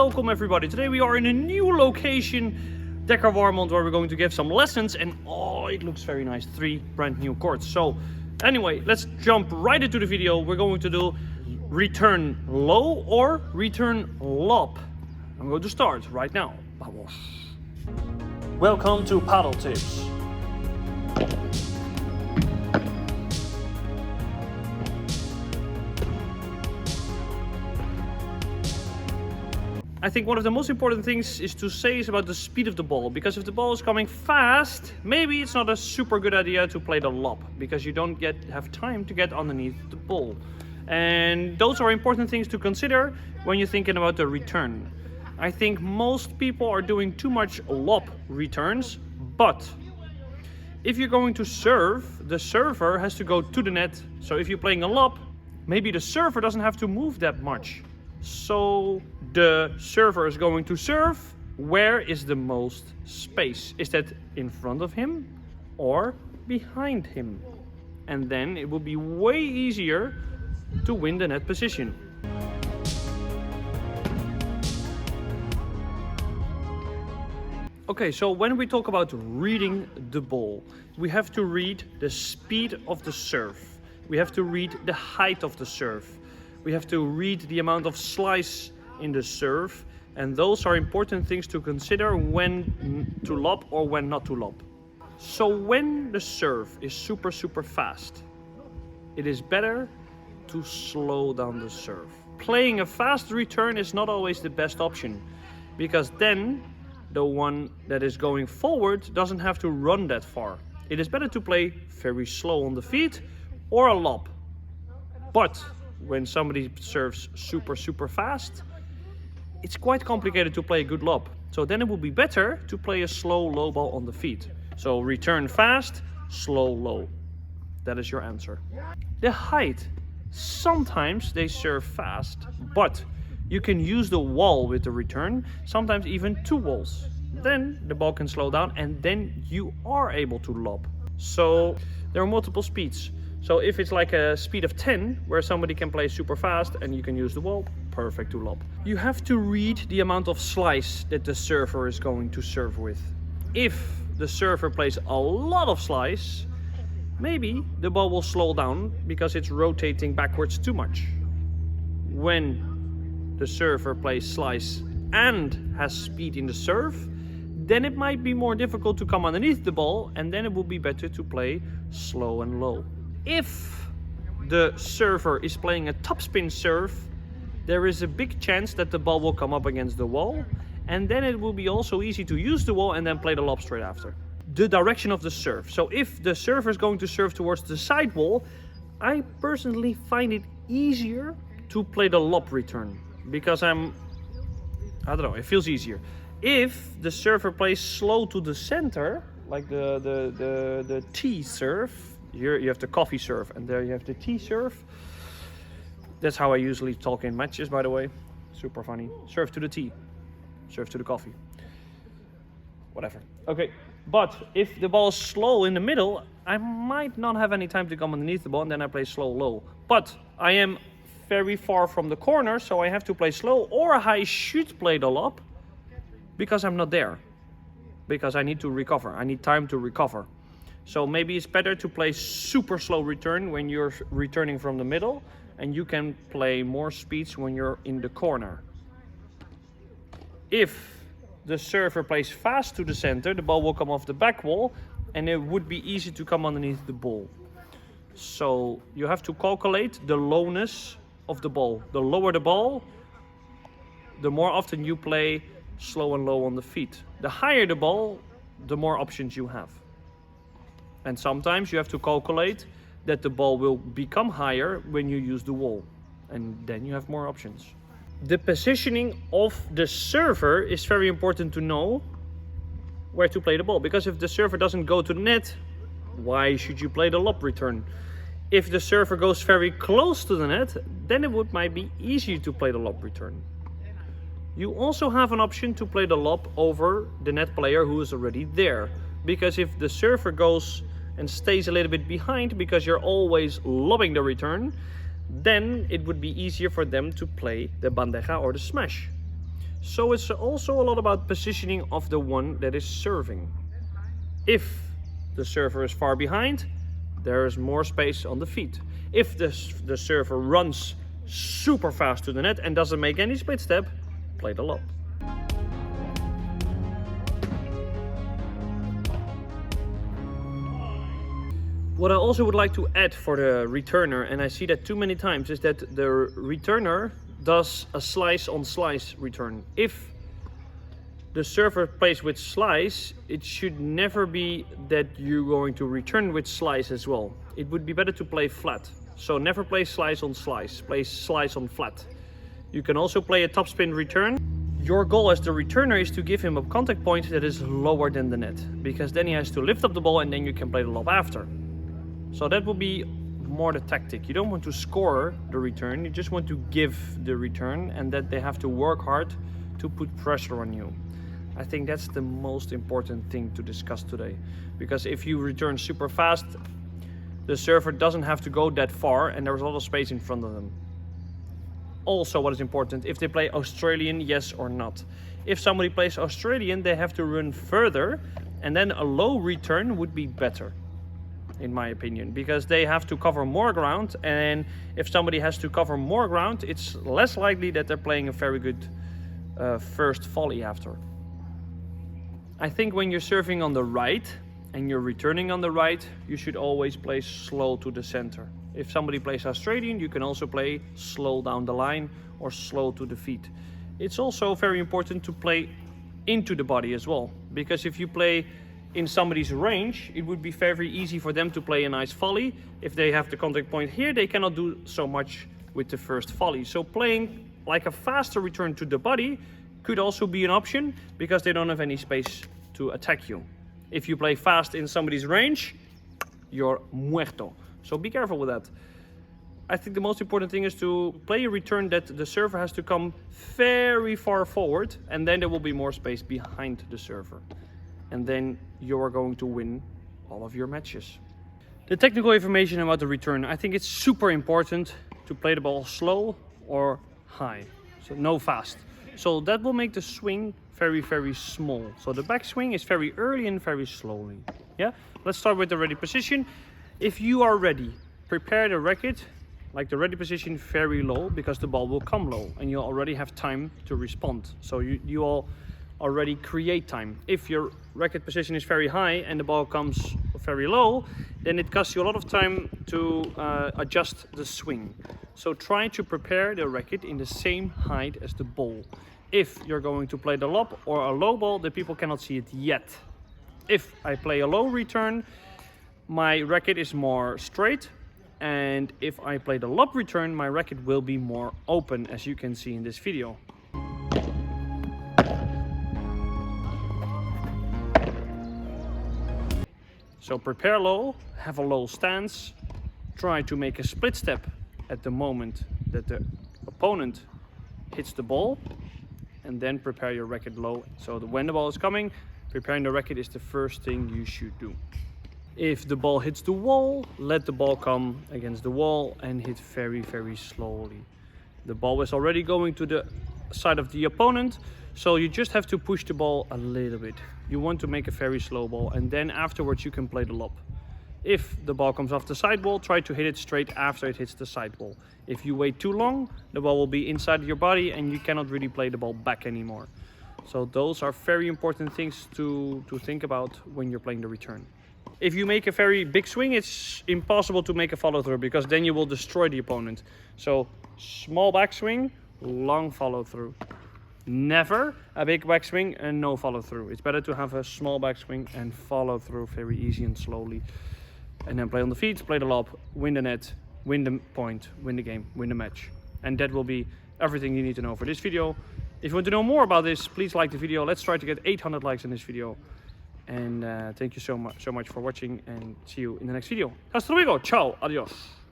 Welcome everybody. Today we are in a new location, Dekker Warmond, where we're going to give some lessons, and oh, it looks very nice. 3 brand new courts. So anyway, let's jump right into the video. We're going to do return low or return lob. I'm going to start right now. Vamos. Welcome to Padel Tips. I think one of the most important things is to say is about the speed of the ball, because if the ball is coming fast, maybe it's not a super good idea to play the lob, because you don't have time to get underneath the ball. And those are important things to consider when you're thinking about the return. I think most people are doing too much lob returns, but if you're going to serve, the server has to go to the net. So if you're playing a lob, maybe the server doesn't have to move that much. So the server is going to serve. Where is the most space? Is that in front of him or behind him? And then it will be way easier to win the net position. Okay, so when we talk about reading the ball, we have to read the speed of the serve. We have to read the height of the serve. We have to read the amount of slice in the serve, and those are important things to consider when to lob or when not to lob. So when the serve is super fast, it is better to slow down the serve. Playing a fast return is not always the best option, because then the one that is going forward doesn't have to run that far. It is better to play very slow on the feet or a lob. But when somebody serves super fast, it's quite complicated to play a good lob. So then it would be better to play a slow low ball on the feet. So return fast, slow low. That is your answer. The height. Sometimes they serve fast, but you can use the wall with the return, sometimes even 2 walls. Then the ball can slow down and then you are able to lob. So there are multiple speeds. So if it's like a speed of 10, where somebody can play super fast and you can use the wall, perfect to lob. You have to read the amount of slice that the server is going to serve with. If the server plays a lot of slice, maybe the ball will slow down because it's rotating backwards too much. When the server plays slice and has speed in the serve, then it might be more difficult to come underneath the ball, and then it will be better to play slow and low. If the server is playing a topspin serve, there is a big chance that the ball will come up against the wall, and then it will be also easy to use the wall and then play the lob straight after. The direction of the serve. So if the server is going to serve towards the side wall, I personally find it easier to play the lob return, because I don't know, it feels easier. If the server plays slow to the center, like the T serve, here you have the coffee serve and there you have the T serve. That's how I usually talk in matches, by the way. Super funny. Serve to the T, serve to the coffee. Whatever. Okay, but if the ball is slow in the middle, I might not have any time to come underneath the ball, and then I play slow low. But I am very far from the corner, so I have to play slow, or I should play the lob because I'm not there. Because I need to recover. I need time to recover. So maybe it's better to play super slow return when you're returning from the middle, and you can play more speeds when you're in the corner. If the server plays fast to the center, the ball will come off the back wall and it would be easy to come underneath the ball. So you have to calculate the lowness of the ball. The lower the ball, the more often you play slow and low on the feet. The higher the ball, the more options you have. And sometimes you have to calculate that the ball will become higher when you use the wall. And then you have more options. The positioning of the server is very important to know where to play the ball. Because if the server doesn't go to the net, why should you play the lob return? If the server goes very close to the net, then it might be easier to play the lob return. You also have an option to play the lob over the net player who is already there. Because if the server goes and stays a little bit behind because you're always lobbing the return, then it would be easier for them to play the bandeja or the smash. So it's also a lot about positioning of the one that is serving. If the server is far behind, there is more space on the feet. If the server runs super fast to the net and doesn't make any split step, play the lob. What I also would like to add for the returner, and I see that too many times, is that the returner does a slice on slice return. If the server plays with slice, it should never be that you're going to return with slice as well. It would be better to play flat. So never play slice on slice, play slice on flat. You can also play a topspin return. Your goal as the returner is to give him a contact point that is lower than the net, because then he has to lift up the ball and then you can play the lob after. So that will be more the tactic. You don't want to score the return, you just want to give the return, and that they have to work hard to put pressure on you. I think that's the most important thing to discuss today. Because if you return super fast, the server doesn't have to go that far and there's a lot of space in front of them. Also, what is important, if they play Australian, yes or not. If somebody plays Australian, they have to run further, and then a low return would be better, in my opinion, because they have to cover more ground, and if somebody has to cover more ground, it's less likely that they're playing a very good first volley after. I think when you're serving on the right and you're returning on the right, you should always play slow to the center. If somebody plays Australian, you can also play slow down the line or slow to the feet. It's also very important to play into the body as well, because if you play in somebody's range, it would be very easy for them to play a nice volley. If they have the contact point here, they cannot do so much with the first volley. So playing like a faster return to the body could also be an option, because they don't have any space to attack you. If you play fast in somebody's range, you're muerto. So be careful with that. I think the most important thing is to play a return that the server has to come very far forward, and then there will be more space behind the server. And then you are going to win all of your matches. The technical information about the return, I think it's super important to play the ball slow or high, so no fast. So that will make the swing very, very small. So the backswing is very early and very slowly. Yeah, let's start with the ready position. If you are ready, prepare the racket, like the ready position, very low, because the ball will come low and you already have time to respond. So you all already create time. If your racket position is very high and the ball comes very low, then it costs you a lot of time to adjust the swing. So try to prepare the racket in the same height as the ball. If you're going to play the lob or a low ball, the people cannot see it yet. If I play a low return, my racket is more straight, and if I play the lob return, my racket will be more open, as you can see in this video. So prepare low, have a low stance, try to make a split step at the moment that the opponent hits the ball, and then prepare your racket low. So when the ball is coming, preparing the racket is the first thing you should do. If the ball hits the wall, let the ball come against the wall and hit very, very slowly. The ball is already going to the side of the opponent, so you just have to push the ball a little bit. You want to make a very slow ball, and then afterwards you can play the lob. If the ball comes off the side wall, try to hit it straight after it hits the side wall. If you wait too long, the ball will be inside your body and you cannot really play the ball back anymore. So those are very important things to think about when you're playing the return. If you make a very big swing, it's impossible to make a follow through, because then you will destroy the opponent. So small backswing, long follow through. Never a big backswing and no follow through. It's better to have a small backswing and follow through very easy and slowly. And then play on the feet, play the lob, win the net, win the point, win the game, win the match. And that will be everything you need to know for this video. If you want to know more about this, please like the video. Let's try to get 800 likes in this video. And thank you so much for watching, and see you in the next video. Hasta luego, ciao, adios.